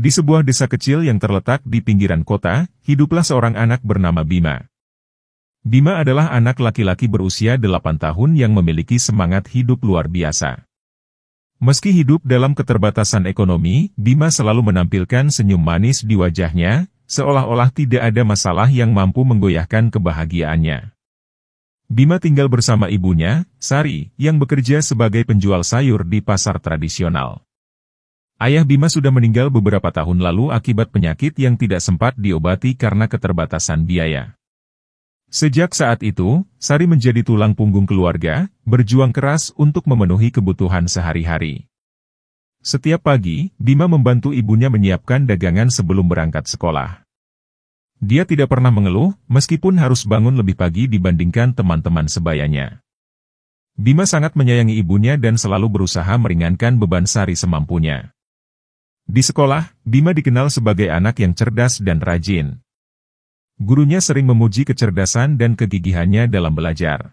Di sebuah desa kecil yang terletak di pinggiran kota, hiduplah seorang anak bernama Bima. Bima adalah anak laki-laki berusia 8 tahun yang memiliki semangat hidup luar biasa. Meski hidup dalam keterbatasan ekonomi, Bima selalu menampilkan senyum manis di wajahnya, seolah-olah tidak ada masalah yang mampu menggoyahkan kebahagiaannya. Bima tinggal bersama ibunya, Sari, yang bekerja sebagai penjual sayur di pasar tradisional. Ayah Bima sudah meninggal beberapa tahun lalu akibat penyakit yang tidak sempat diobati karena keterbatasan biaya. Sejak saat itu, Sari menjadi tulang punggung keluarga, berjuang keras untuk memenuhi kebutuhan sehari-hari. Setiap pagi, Bima membantu ibunya menyiapkan dagangan sebelum berangkat sekolah. Dia tidak pernah mengeluh, meskipun harus bangun lebih pagi dibandingkan teman-teman sebayanya. Bima sangat menyayangi ibunya dan selalu berusaha meringankan beban Sari semampunya. Di sekolah, Bima dikenal sebagai anak yang cerdas dan rajin. Gurunya sering memuji kecerdasan dan kegigihannya dalam belajar.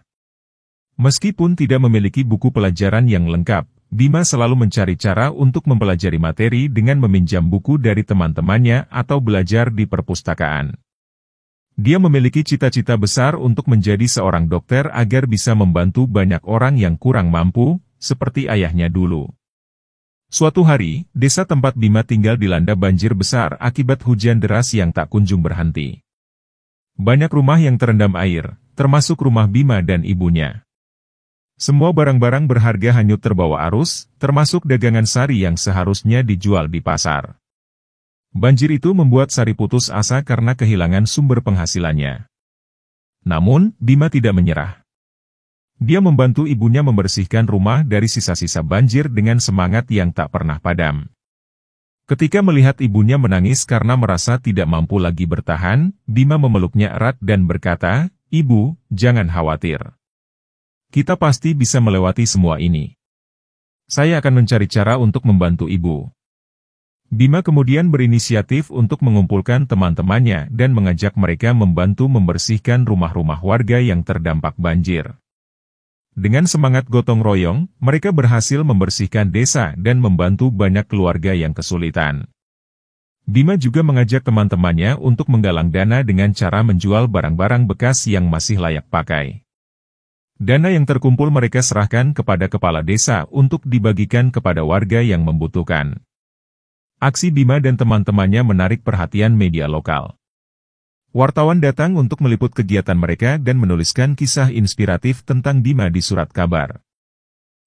Meskipun tidak memiliki buku pelajaran yang lengkap, Bima selalu mencari cara untuk mempelajari materi dengan meminjam buku dari teman-temannya atau belajar di perpustakaan. Dia memiliki cita-cita besar untuk menjadi seorang dokter agar bisa membantu banyak orang yang kurang mampu, seperti ayahnya dulu. Suatu hari, desa tempat Bima tinggal dilanda banjir besar akibat hujan deras yang tak kunjung berhenti. Banyak rumah yang terendam air, termasuk rumah Bima dan ibunya. Semua barang-barang berharga hanyut terbawa arus, termasuk dagangan Sari yang seharusnya dijual di pasar. Banjir itu membuat Sari putus asa karena kehilangan sumber penghasilannya. Namun, Bima tidak menyerah. Dia membantu ibunya membersihkan rumah dari sisa-sisa banjir dengan semangat yang tak pernah padam. Ketika melihat ibunya menangis karena merasa tidak mampu lagi bertahan, Bima memeluknya erat dan berkata, "Ibu, jangan khawatir. Kita pasti bisa melewati semua ini. Saya akan mencari cara untuk membantu ibu." Bima kemudian berinisiatif untuk mengumpulkan teman-temannya dan mengajak mereka membantu membersihkan rumah-rumah warga yang terdampak banjir. Dengan semangat gotong royong, mereka berhasil membersihkan desa dan membantu banyak keluarga yang kesulitan. Bima juga mengajak teman-temannya untuk menggalang dana dengan cara menjual barang-barang bekas yang masih layak pakai. Dana yang terkumpul mereka serahkan kepada kepala desa untuk dibagikan kepada warga yang membutuhkan. Aksi Bima dan teman-temannya menarik perhatian media lokal. Wartawan datang untuk meliput kegiatan mereka dan menuliskan kisah inspiratif tentang Bima di surat kabar.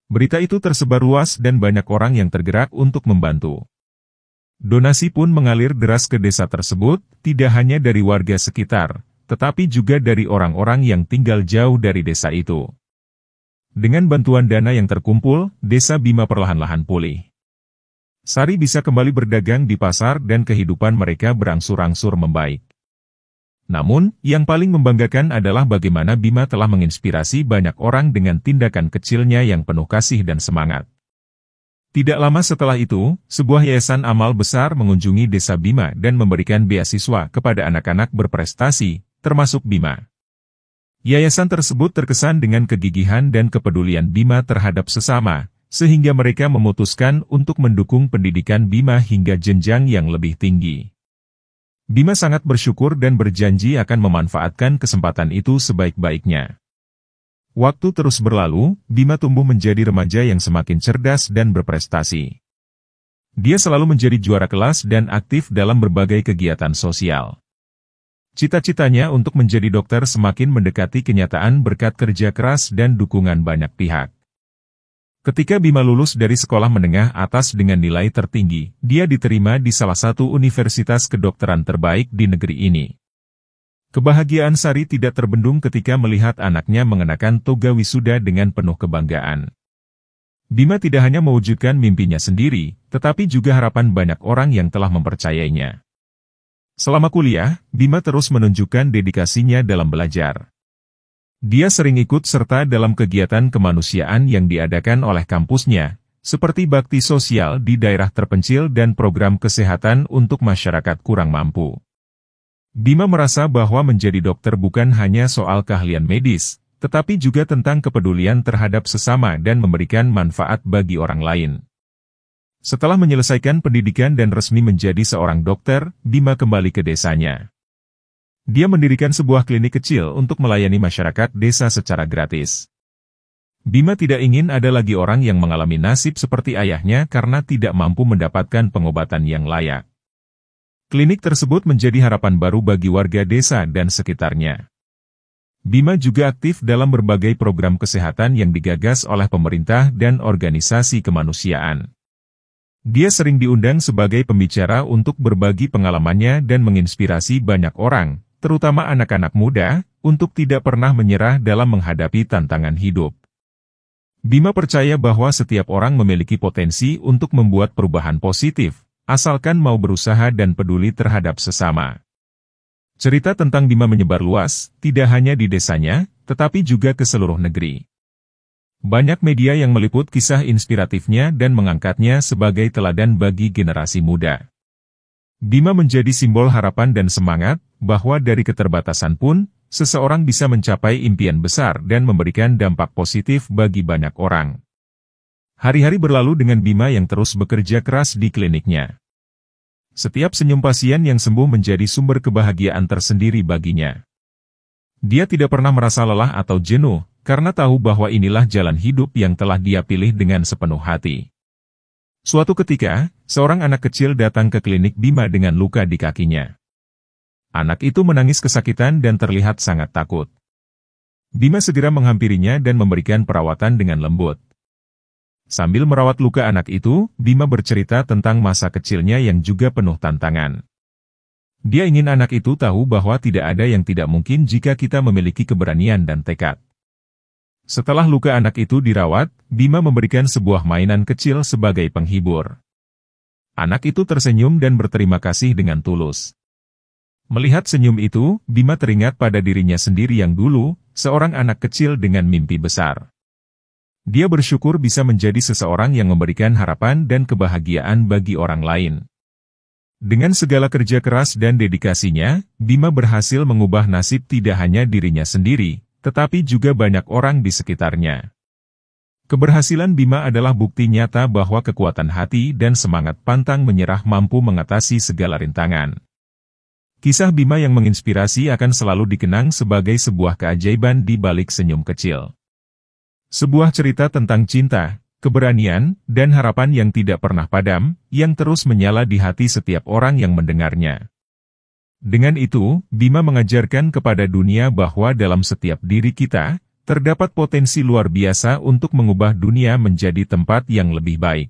Berita itu tersebar luas dan banyak orang yang tergerak untuk membantu. Donasi pun mengalir deras ke desa tersebut, tidak hanya dari warga sekitar, tetapi juga dari orang-orang yang tinggal jauh dari desa itu. Dengan bantuan dana yang terkumpul, desa Bima perlahan-lahan pulih. Sari bisa kembali berdagang di pasar dan kehidupan mereka berangsur-angsur membaik. Namun, yang paling membanggakan adalah bagaimana Bima telah menginspirasi banyak orang dengan tindakan kecilnya yang penuh kasih dan semangat. Tidak lama setelah itu, sebuah yayasan amal besar mengunjungi desa Bima dan memberikan beasiswa kepada anak-anak berprestasi, termasuk Bima. Yayasan tersebut terkesan dengan kegigihan dan kepedulian Bima terhadap sesama, sehingga mereka memutuskan untuk mendukung pendidikan Bima hingga jenjang yang lebih tinggi. Bima sangat bersyukur dan berjanji akan memanfaatkan kesempatan itu sebaik-baiknya. Waktu terus berlalu, Bima tumbuh menjadi remaja yang semakin cerdas dan berprestasi. Dia selalu menjadi juara kelas dan aktif dalam berbagai kegiatan sosial. Cita-citanya untuk menjadi dokter semakin mendekati kenyataan berkat kerja keras dan dukungan banyak pihak. Ketika Bima lulus dari sekolah menengah atas dengan nilai tertinggi, dia diterima di salah satu universitas kedokteran terbaik di negeri ini. Kebahagiaan Sari tidak terbendung ketika melihat anaknya mengenakan toga wisuda dengan penuh kebanggaan. Bima tidak hanya mewujudkan mimpinya sendiri, tetapi juga harapan banyak orang yang telah mempercayainya. Selama kuliah, Bima terus menunjukkan dedikasinya dalam belajar. Dia sering ikut serta dalam kegiatan kemanusiaan yang diadakan oleh kampusnya, seperti bakti sosial di daerah terpencil dan program kesehatan untuk masyarakat kurang mampu. Bima merasa bahwa menjadi dokter bukan hanya soal keahlian medis, tetapi juga tentang kepedulian terhadap sesama dan memberikan manfaat bagi orang lain. Setelah menyelesaikan pendidikan dan resmi menjadi seorang dokter, Bima kembali ke desanya. Dia mendirikan sebuah klinik kecil untuk melayani masyarakat desa secara gratis. Bima tidak ingin ada lagi orang yang mengalami nasib seperti ayahnya karena tidak mampu mendapatkan pengobatan yang layak. Klinik tersebut menjadi harapan baru bagi warga desa dan sekitarnya. Bima juga aktif dalam berbagai program kesehatan yang digagas oleh pemerintah dan organisasi kemanusiaan. Dia sering diundang sebagai pembicara untuk berbagi pengalamannya dan menginspirasi banyak orang, terutama anak-anak muda, untuk tidak pernah menyerah dalam menghadapi tantangan hidup. Bima percaya bahwa setiap orang memiliki potensi untuk membuat perubahan positif, asalkan mau berusaha dan peduli terhadap sesama. Cerita tentang Bima menyebar luas, tidak hanya di desanya, tetapi juga ke seluruh negeri. Banyak media yang meliput kisah inspiratifnya dan mengangkatnya sebagai teladan bagi generasi muda. Bima menjadi simbol harapan dan semangat, bahwa dari keterbatasan pun, seseorang bisa mencapai impian besar dan memberikan dampak positif bagi banyak orang. Hari-hari berlalu dengan Bima yang terus bekerja keras di kliniknya. Setiap senyum pasien yang sembuh menjadi sumber kebahagiaan tersendiri baginya. Dia tidak pernah merasa lelah atau jenuh, karena tahu bahwa inilah jalan hidup yang telah dia pilih dengan sepenuh hati. Suatu ketika, seorang anak kecil datang ke klinik Bima dengan luka di kakinya. Anak itu menangis kesakitan dan terlihat sangat takut. Bima segera menghampirinya dan memberikan perawatan dengan lembut. Sambil merawat luka anak itu, Bima bercerita tentang masa kecilnya yang juga penuh tantangan. Dia ingin anak itu tahu bahwa tidak ada yang tidak mungkin jika kita memiliki keberanian dan tekad. Setelah luka anak itu dirawat, Bima memberikan sebuah mainan kecil sebagai penghibur. Anak itu tersenyum dan berterima kasih dengan tulus. Melihat senyum itu, Bima teringat pada dirinya sendiri yang dulu, seorang anak kecil dengan mimpi besar. Dia bersyukur bisa menjadi seseorang yang memberikan harapan dan kebahagiaan bagi orang lain. Dengan segala kerja keras dan dedikasinya, Bima berhasil mengubah nasib tidak hanya dirinya sendiri, tetapi juga banyak orang di sekitarnya. Keberhasilan Bima adalah bukti nyata bahwa kekuatan hati dan semangat pantang menyerah mampu mengatasi segala rintangan. Kisah Bima yang menginspirasi akan selalu dikenang sebagai sebuah keajaiban di balik senyum kecil. Sebuah cerita tentang cinta, keberanian, dan harapan yang tidak pernah padam, yang terus menyala di hati setiap orang yang mendengarnya. Dengan itu, Bima mengajarkan kepada dunia bahwa dalam setiap diri kita, terdapat potensi luar biasa untuk mengubah dunia menjadi tempat yang lebih baik.